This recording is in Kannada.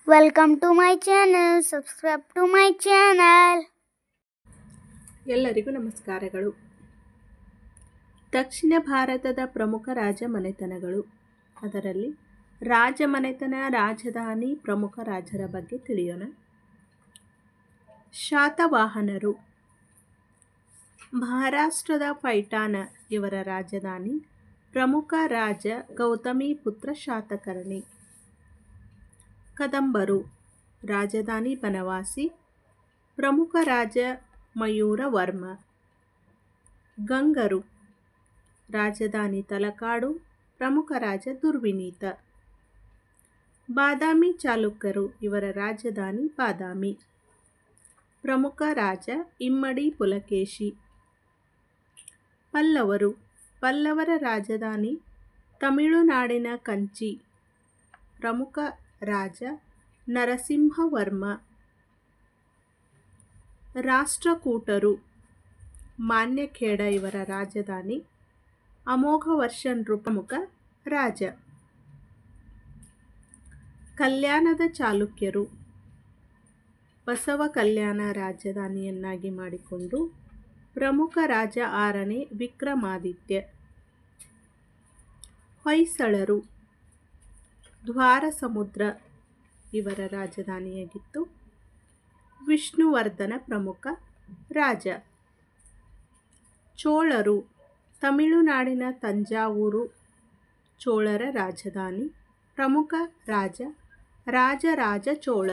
Welcome to my channel. Subscribe to my channel. ಎಲ್ಲರಿಗೂ ನಮಸ್ಕಾರಗಳು. ದಕ್ಷಿಣ ಭಾರತದ ಪ್ರಮುಖ ರಾಜಮನೆತನಗಳು, ಅದರಲ್ಲಿ ರಾಜಮನೆತನ, ರಾಜಧಾನಿ, ಪ್ರಮುಖ ರಾಜರ ಬಗ್ಗೆ ತಿಳಿಯೋಣ. ಶಾತವಾಹನರು. ಮಹಾರಾಷ್ಟ್ರದ ಪೈಠಾನ ಇವರ ರಾಜಧಾನಿ. ಪ್ರಮುಖ ರಾಜ ಗೌತಮೀಪುತ್ರ ಶಾತಕರ್ಣಿ. ಕದಂಬರು. ರಾಜಧಾನಿ ಬನವಾಸಿ. ಪ್ರಮುಖ ರಾಜ ಮಯೂರವರ್ಮ. ಗಂಗರು. ರಾಜಧಾನಿ ತಲಕಾಡು. ಪ್ರಮುಖ ರಾಜ ದುರ್ವಿನೀತ. ಬಾದಾಮಿ ಚಾಲುಕ್ಯರು. ಇವರ ರಾಜಧಾನಿ ಬಾದಾಮಿ. ಪ್ರಮುಖ ರಾಜ ಇಮ್ಮಡಿ ಪುಲಕೇಶಿ. ಪಲ್ಲವರು. ಪಲ್ಲವರ ರಾಜಧಾನಿ ತಮಿಳುನಾಡಿನ ಕಂಚಿ. ಪ್ರಮುಖ ರಾಜ ನರಸಿಂಹವರ್ಮ. ರಾಷ್ಟ್ರಕೂಟರು. ಮಾನ್ಯಖೇಡ ಇವರ ರಾಜಧಾನಿ. ಅಮೋಘವರ್ಷನ್ರು ಪ್ರಮುಖ ರಾಜ. ಕಲ್ಯಾಣದ ಚಾಲುಕ್ಯರು. ಬಸವ ಕಲ್ಯಾಣ ರಾಜಧಾನಿಯನ್ನಾಗಿ ಮಾಡಿಕೊಂಡು ಪ್ರಮುಖ ರಾಜ 6ನೇ ವಿಕ್ರಮಾದಿತ್ಯ. ಹೊಯ್ಸಳರು. ದ್ವಾರಸಮುದ್ರ ಇವರ ರಾಜಧಾನಿಯಾಗಿತ್ತು. ವಿಷ್ಣುವರ್ಧನ ಪ್ರಮುಖ ರಾಜ. ಚೋಳರು. ತಮಿಳುನಾಡಿನ ತಂಜಾವೂರು ಚೋಳರ ರಾಜಧಾನಿ. ಪ್ರಮುಖ ರಾಜ ರಾಜರಾಜ ಚೋಳ.